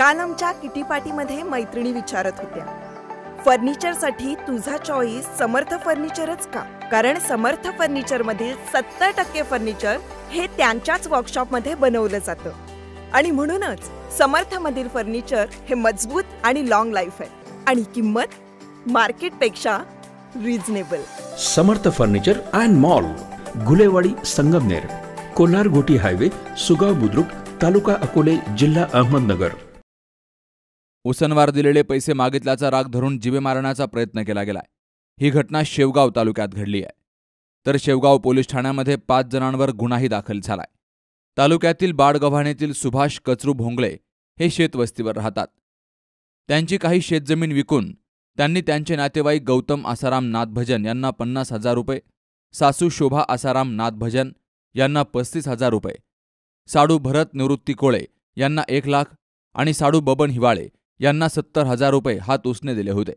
काल आमच्या किटी पार्टीमध्ये मैत्रिणी विचारत होत्या, फर्निचरसाठी तुझा चॉईस समर्थ फर्निचरच का? कारण समर्थ फर्निचर मधील 70% फर्निचर हे त्यांच्याच वर्कशॉपमध्ये बनवलं जातं आणि म्हणूनच समर्थ मधील फर्निचर हे मजबूत आणि लॉंग लाईफ आहे आणि किंमत मार्केटपेक्षा reasonable. Samarth furniture and mall, Gulewadi, Sangamner, Kolar गोटी हायवे, सुगाव बुद्रुक, तालुका अकोले, जिल्हा अहमदनगर. उसनवार दिलेले पैसे मागितल्याचा राग धरून जीवे मारण्याचा प्रयत्न केला गेलाय. ही घटना शेवगाव तालुक्यात घडली आहे. तर शेवगाव पोलीस ठाण्यामध्ये 5 जणांवर गुन्हाही दाखल झालाय. तालुक्यातील बाडगव्हाणेतील सुभाष कचरू भोंगळे हे शेतवस्तीवर राहतात. त्यांची काही शेतजमीन विकून त्यांनी त्यांचे नातेवाईक गौतम आसाराम नाथभजन यांना 50,000 रुपये, सासू शोभा आसाराम नाथभजन यांना 35,000 रुपये, साडू भरत निवृत्ती कोळे यांना 1 लाख आणि साडू बबन हिवाळे यांना 70,000 रुपये हात उसने दिले होते.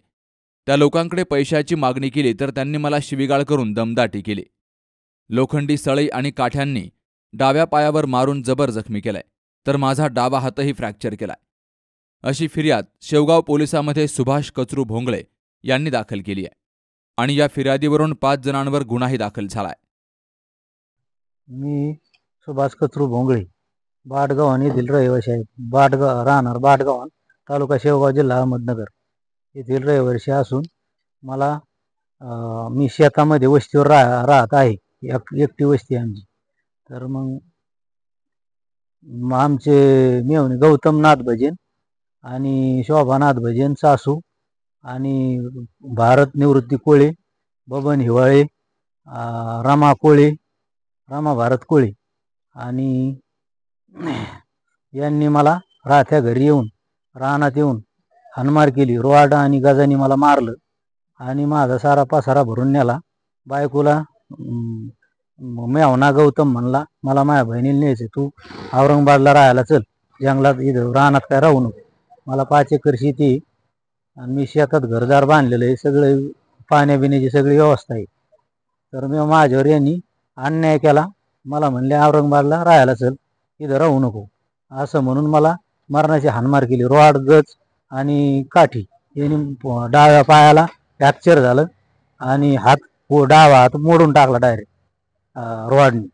त्या लोकांकडे पैशाची मागणी केली तर त्यांनी मला शिवीगाळ करून दमदाटी केली. लोखंडी सळई आणि काठ्यांनी डाव्या पायावर मारून जबर जखमी केलाय, तर माझा डावा हातही फ्रॅक्चर केलाय, अशी फिर्याद शेवगाव पोलिसांमध्ये सुभाष कचरू भोंगळे यांनी दाखल केली आहे. आणि या फिर्यादीवरून 5 जणांवर गुन्हाही दाखल झालाय. मी सुभाष कचरू भोंगळे, बाडगव्हाण येथील रहिवासी आहे. राहणार बाडगव्हाण, तालुका शेवगाव, जिल्हा अहमदनगर येथील रहिवासी असून मला मी शेतामध्ये वस्तीवर राहत आहे. एकटी वस्ती आमची. तर मग आमचे मेवणे गौतम नाथभजन आणि शोभा नाथभजन सासू आणि भारत निवृत्ती कोळे, बबन हिवाळे, रमा कोळे, रमा भारत कोळे आणि यांनी मला राहत्या घरी येऊन रानात येऊन हाणमार केली. रोआडा आणि गजानी मला मारलं आणि माझा सारा पसारा भरून नेला. बायकोला मेवणा गौतम म्हणला, मला माझ्या बहिणीला न्यायचं, तू औरंगाबादला राहायला चल, जंगलात इथं रानात काय राहू नको. मला 5 एकर शेती आणि मी शेतात घरदार बांधलेलं आहे, सगळं पाण्यापिण्याची सगळी व्यवस्था आहे. तर मी माझ्यावर यांनी अन्याय केला. मला म्हणले औरंगाबादला राहायला चल, इथं राहू नको, असं म्हणून मला मरणाची हाणमार केली. रोड गज आणि काठी यांनी डाव्या पायाला फ्रॅक्चर झालं आणि डावा हात मोडून टाकला डायरेक्ट रोडनी.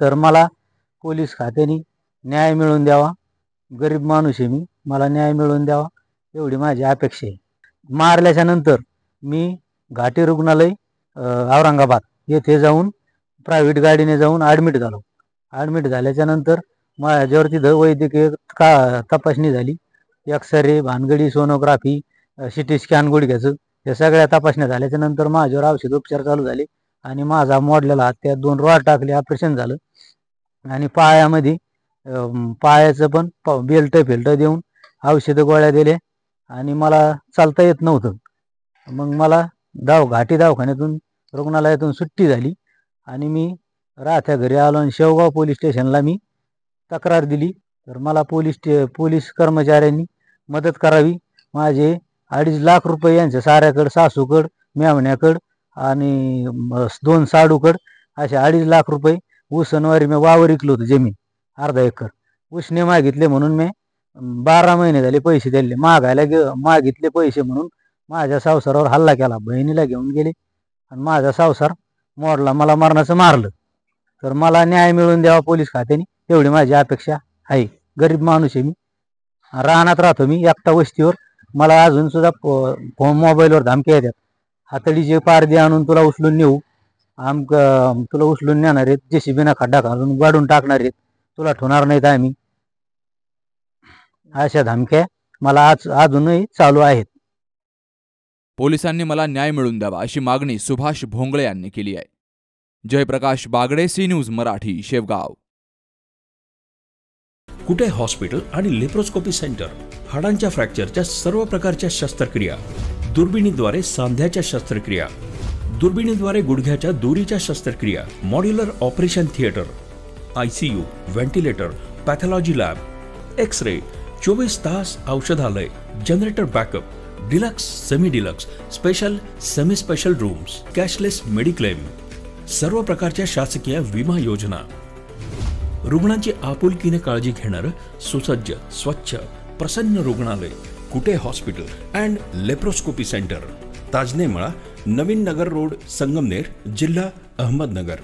तर मला पोलीस खात्याने न्याय मिळवून द्यावा. गरीब माणूस आहे मी, मला न्याय मिळवून द्यावा एवढी माझी अपेक्षा आहे. मारल्याच्या नंतर मी घाटी रुग्णालय औरंगाबाद येथे जाऊन प्रायव्हेट गाडीने जाऊन ॲडमिट झालो. ॲडमिट झाल्याच्या नंतर माझ्यावर तिथं वैद्यकीय तपासणी झाली. एक्सरे, भानगडी, सोनोग्राफी, सिटी स्कॅन गुडघ्याचं, या सगळ्या तपासण्या झाल्याच्या नंतर माझ्यावर औषधोपचार चालू झाले आणि माझा मोडलेला हात, त्यात 2 रॉड टाकले, ऑपरेशन झालं आणि पायामध्ये पायाचं पण बेल्ट देऊन औषधं गोळ्या दिले आणि मला चालता येत नव्हतं. मग मला घाटी दवाखान्यातून रुग्णालयातून सुट्टी झाली आणि मी राहत्या घरी आलो आणि शेवगाव पोलीस स्टेशनला मी तक्रार दिली. तर मला पोलीस कर्मचाऱ्यांनी मदत करावी. माझे 2.5 लाख रुपये यांच्या साऱ्याकडं, सासूकड, मेवण्याकड आणि 2 साडूकड असे 2.5 लाख रुपये उसनवारी मी वावर विकलो होतं, जमीन अर्धा एकर उसने मागितले म्हणून मी 12 महिने झाले पैसे दिले. मागितले पैसे म्हणून माझ्या संसारावर हल्ला केला, बहिणीला घेऊन गेले आणि माझा संसार मोडला, मला मरणाचं मारलं. तर मला न्याय मिळवून द्यावा पोलीस खात्याने एवढी माझी अपेक्षा आहे. गरीब माणूस आहे मी, रानात राहतो मी एकटा वस्तीवर. मला अजून सुद्धा मोबाईलवर धमक्या येतात, हातडीचे पारदे आणून तुला उचलून नेऊ, तुला उचलून नेणार आहेत, जेसीबीना खड्डा घालून गाडून टाकणार आहेत, तुला ठेवणार नाहीत आम्ही, अशा धमक्या मला अजूनही चालू आहेत. पोलिसांनी मला न्याय मिळवून द्यावा अशी मागणी सुभाष भोंगळे यांनी केली आहे. Jayprakash Bagde, C News Marathi, Shevgaon. Kute hospital आणि लेप्रोस्कोपी सेंटर, हाडांच्या फ्रॅक्चरच्या सर्व प्रकारच्या शस्त्रक्रिया, दुर्बिणीद्वारे सांध्याच्या शस्त्रक्रिया, दुर्बिणीद्वारे गुडघ्याच्या दोरीच्या शस्त्रक्रिया, modular operation theatre, ICU, ventilator, pathology lab, X-ray, 24 तास औषधालय, generator backup, deluxe, semi deluxe, special, semi special rooms, cashless mediclaim, सर्व प्रकारच्या शासकीय विमा योजना, रुग्णांची आपुलकीने काळजी घेणारं सुसज्ज, स्वच्छ, प्रसन्न रुग्णालय, Kute hospital and laparoscopy centre, Tajanemala, Navin Nagar road, Sangamner, जिल्हा अहमदनगर.